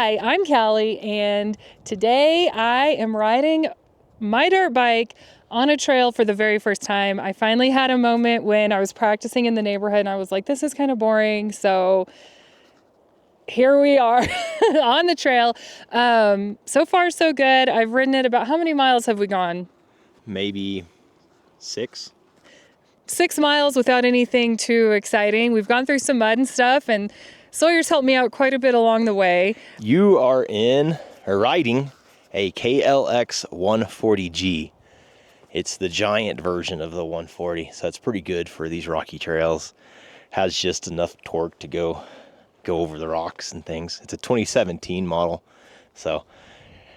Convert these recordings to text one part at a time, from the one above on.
Hi, I'm Callie, and today I am riding my dirt bike on a trail for the very first time. I finally had a moment when I was practicing in the neighborhood and I was like, this is kind of boring. So here we are on the trail. So far, so good. I've ridden it about, how many miles have we gone? Maybe 6. 6 miles without anything too exciting. We've gone through some mud and stuff, and Sawyer's helped me out quite a bit along the way. You are riding a KLX 140G. It's the giant version of the 140, so it's pretty good for these rocky trails. Has just enough torque to go over the rocks and things. It's a 2017 model, so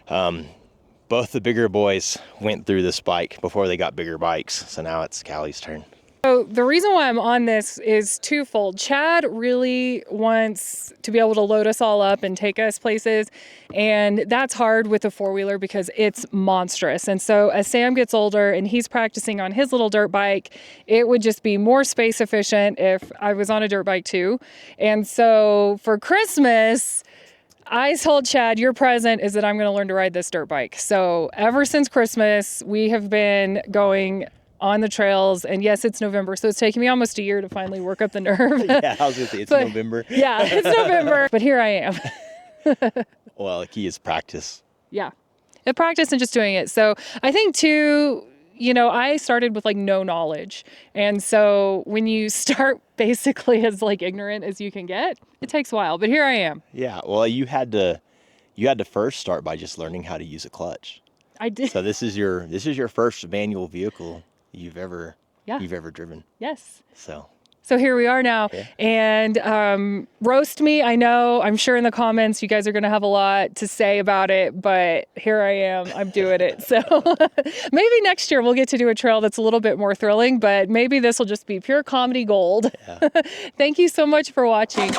both the bigger boys went through this bike before they got bigger bikes, so now it's Callie's turn. So the reason why I'm on this is twofold. Chad really wants to be able to load us all up and take us places, and that's hard with a four-wheeler because it's monstrous. And so as Sam gets older and he's practicing on his little dirt bike, it would just be more space efficient if I was on a dirt bike too. And so for Christmas, I told Chad, your present is that I'm going to learn to ride this dirt bike. So ever since Christmas, we have been going on the trails, and yes, it's November, so it's taken me almost a year to finally work up the nerve. Yeah, I was gonna say it's November. Yeah, it's November, but here I am. Well, the key is practice. Yeah, practice and just doing it. So I think too, I started with like no knowledge, and so when you start basically as like ignorant as you can get, it takes a while. But here I am. Yeah, well, you had to first start by just learning how to use a clutch. I did. So this is your first manual vehicle you've ever driven. Yes. So here we are now. Okay. And roast me, I know, I'm sure in the comments you guys are going to have a lot to say about it, but here I am, I'm doing it. So maybe next year we'll get to do a trail that's a little bit more thrilling, but maybe this will just be pure comedy gold. Yeah. Thank you so much for watching.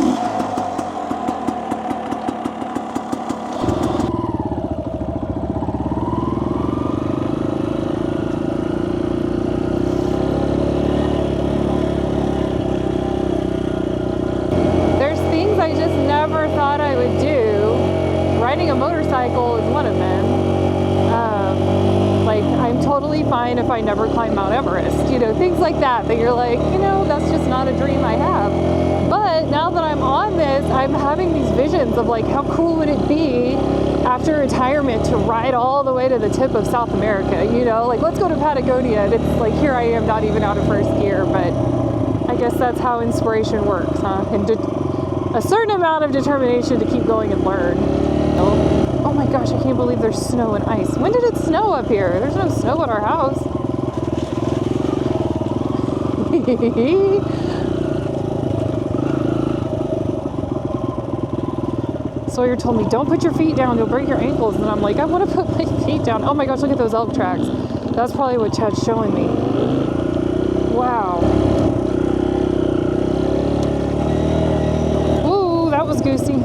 Riding a motorcycle is one of them. I'm totally fine if I never climb Mount Everest, things like that you're like, that's just not a dream I have. But now that I'm on this, I'm having these visions of like, how cool would it be after retirement to ride all the way to the tip of South America, like let's go to Patagonia. And it's like, here I am, not even out of first gear, but I guess that's how inspiration works, huh? And a certain amount of determination to keep going and learn. Oh my gosh, I can't believe there's snow and ice. When did it snow up here? There's no snow at our house. Sawyer told me, don't put your feet down, you'll break your ankles. And I'm like, I want to put my feet down. Oh my gosh, look at those elk tracks. That's probably what Chad's showing me. Wow. Ooh, that was goosey.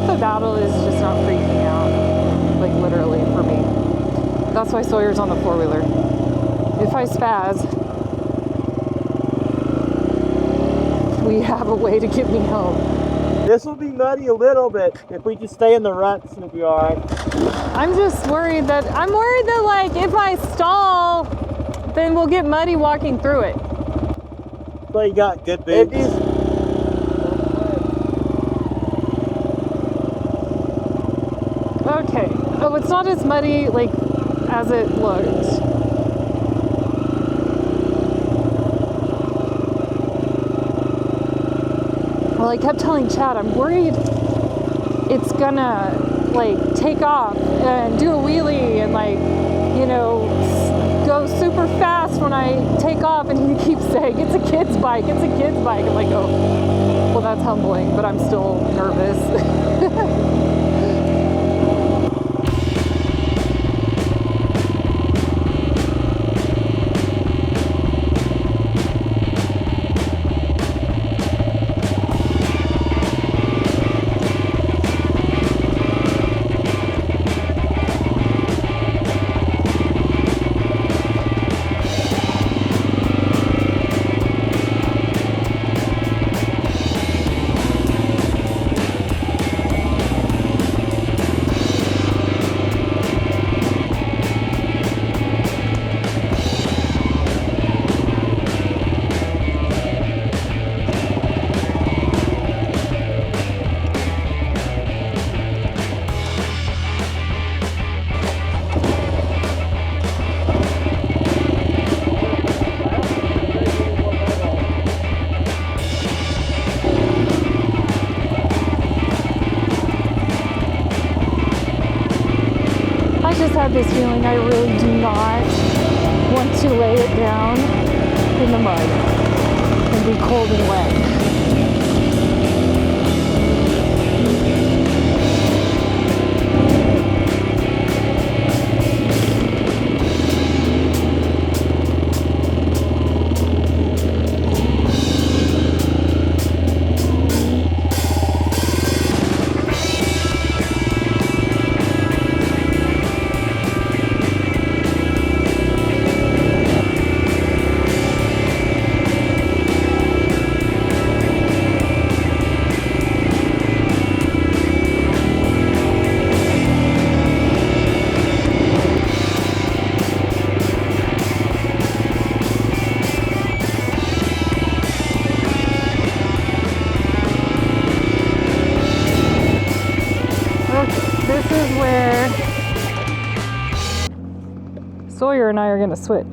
The battle is just not freaking out, like literally for me. That's why Sawyer's on the four-wheeler. If I spaz, we have a way to get me home. This will be muddy a little bit. If we just stay in the ruts, it'll be all right. I'm just worried that like if I stall, then we'll get muddy walking through it. So you got good boots. Okay. Oh, it's not as muddy like as it looked. Well, I kept telling Chad, I'm worried it's gonna like take off and do a wheelie and like, go super fast when I take off, and he keeps saying, it's a kid's bike, it's a kid's bike. I'm like, oh, well, that's humbling, but I'm still nervous. have this feeling I really do not want to lay it down in the mud and be cold and wet. This is where Sawyer and I are going to switch.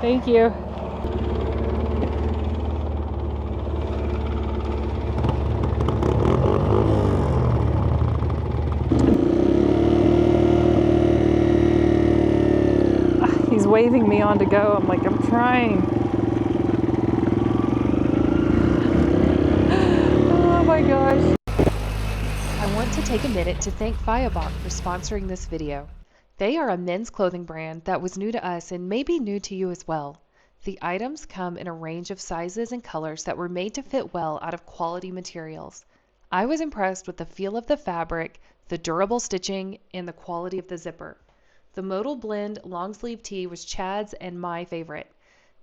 Thank you. He's waving me on to go. I'm like, I'm trying. Oh my gosh. I want to take a minute to thank Fioboc for sponsoring this video. They are a men's clothing brand that was new to us and may be new to you as well. The items come in a range of sizes and colors that were made to fit well out of quality materials. I was impressed with the feel of the fabric, the durable stitching, and the quality of the zipper. The modal blend long sleeve tee was Chad's and my favorite.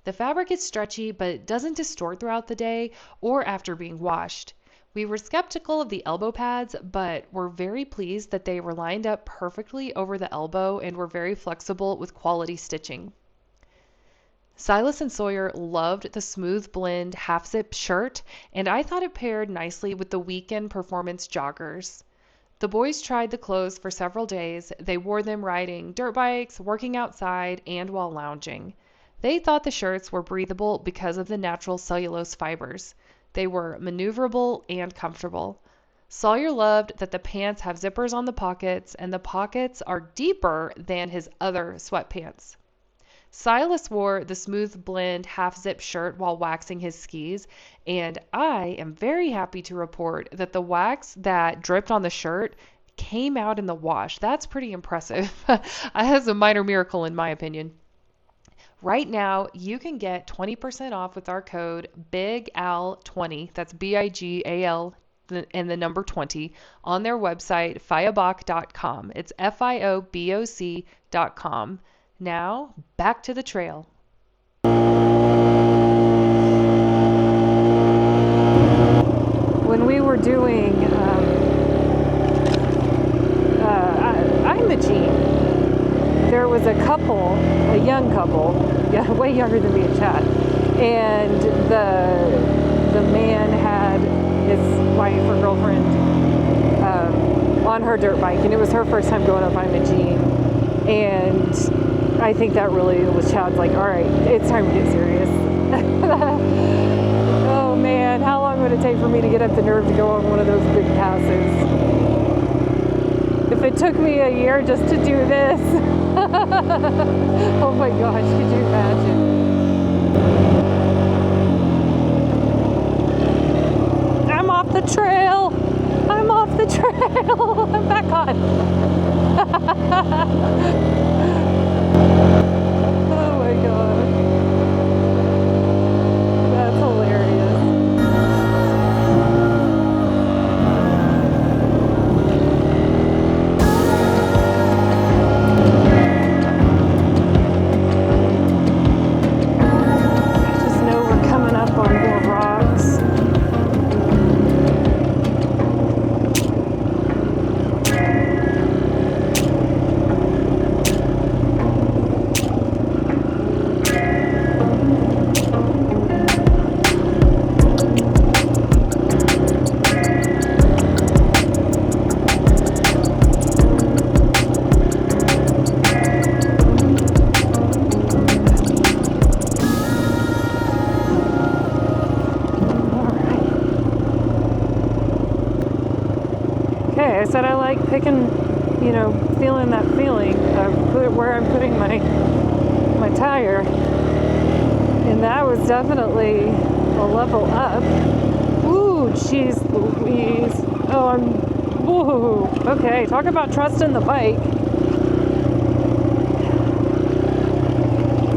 The fabric is stretchy but doesn't distort throughout the day or after being washed. We were skeptical of the elbow pads, but were very pleased that they were lined up perfectly over the elbow and were very flexible with quality stitching. Silas and Sawyer loved the smooth blend half zip shirt, and I thought it paired nicely with the weekend performance joggers. The boys tried the clothes for several days. They wore them riding dirt bikes, working outside, and while lounging. They thought the shirts were breathable because of the natural cellulose fibers. They were maneuverable and comfortable. Sawyer loved that the pants have zippers on the pockets, and the pockets are deeper than his other sweatpants. Silas wore the smooth blend half zip shirt while waxing his skis, and I am very happy to report that the wax that dripped on the shirt came out in the wash. That's pretty impressive. That's a minor miracle in my opinion. Right now, you can get 20% off with our code BIGAL20, that's BIGAL and the number 20, on their website, fioboc.com. It's FIOBOC.com. Now, back to the trail. When we were doing Imogene, there was a couple, a young couple, yeah, way younger than me and Chad, and the man had his wife or girlfriend on her dirt bike, and it was her first time going up Imogene, and I think that really was Chad's like, all right, it's time to get serious. Oh man, how long would it take for me to get up the nerve to go on one of those big passes? If it took me a year just to do this, oh my gosh, could you imagine? I'm off the trail. I'm off the trail. I'm back on. Oh my god. That's hilarious. I just know we're coming up on more rocks. I said I like picking, you know, feeling that feeling of where I'm putting my tire. And that was definitely a level up. Ooh, jeez Louise. Oh, ooh, okay, talk about trusting the bike.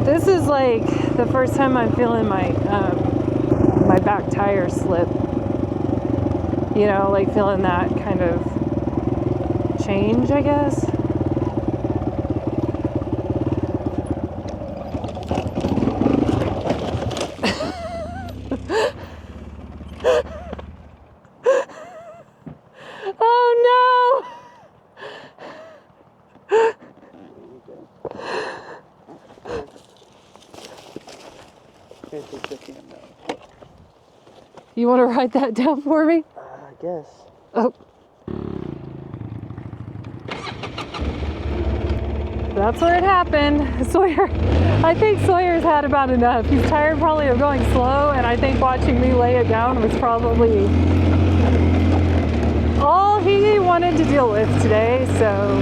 This is like the first time I'm feeling my back tire slip. You know, like feeling that kind of change, I guess. Oh no! You want to write that down for me? I guess. Oh. That's where it happened. Sawyer, I think Sawyer's had about enough. He's tired probably of going slow, and I think watching me lay it down was probably all he wanted to deal with today, so.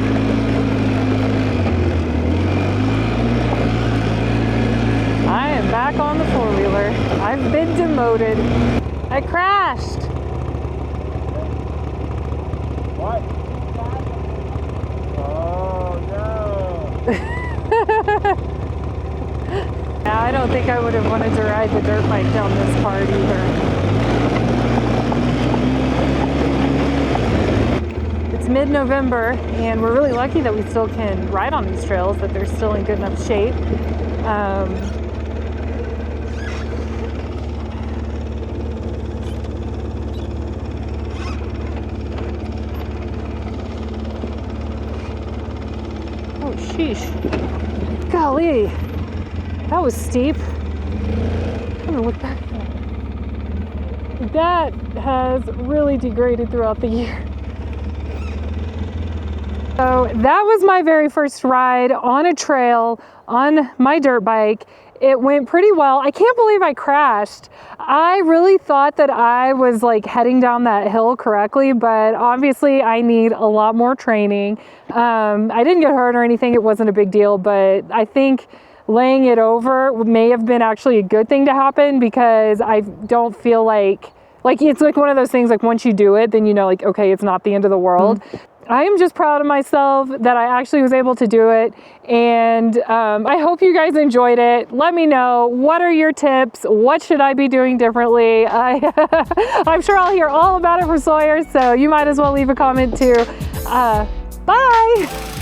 I am back on the four-wheeler. I've been demoted. I crashed. What? Oh no. Yeah, I don't think I would have wanted to ride the dirt bike down this part either. It's mid-November, and we're really lucky that we still can ride on these trails, that they're still in good enough shape. Oh, sheesh. Golly, that was steep. I'm gonna look back. That has really degraded throughout the year. So that was my very first ride on a trail on my dirt bike. It went pretty well. I can't believe I crashed. I really thought that I was like heading down that hill correctly, but obviously I need a lot more training. I didn't get hurt or anything. It wasn't a big deal, but I think laying it over may have been actually a good thing to happen, because I don't feel like it's like one of those things, like once you do it, then you know, like, okay, it's not the end of the world. I am just proud of myself that I actually was able to do it, and I hope you guys enjoyed it. Let me know, what are your tips? What should I be doing differently? I'm sure I'll hear all about it from Sawyer, so you might as well leave a comment too. Bye!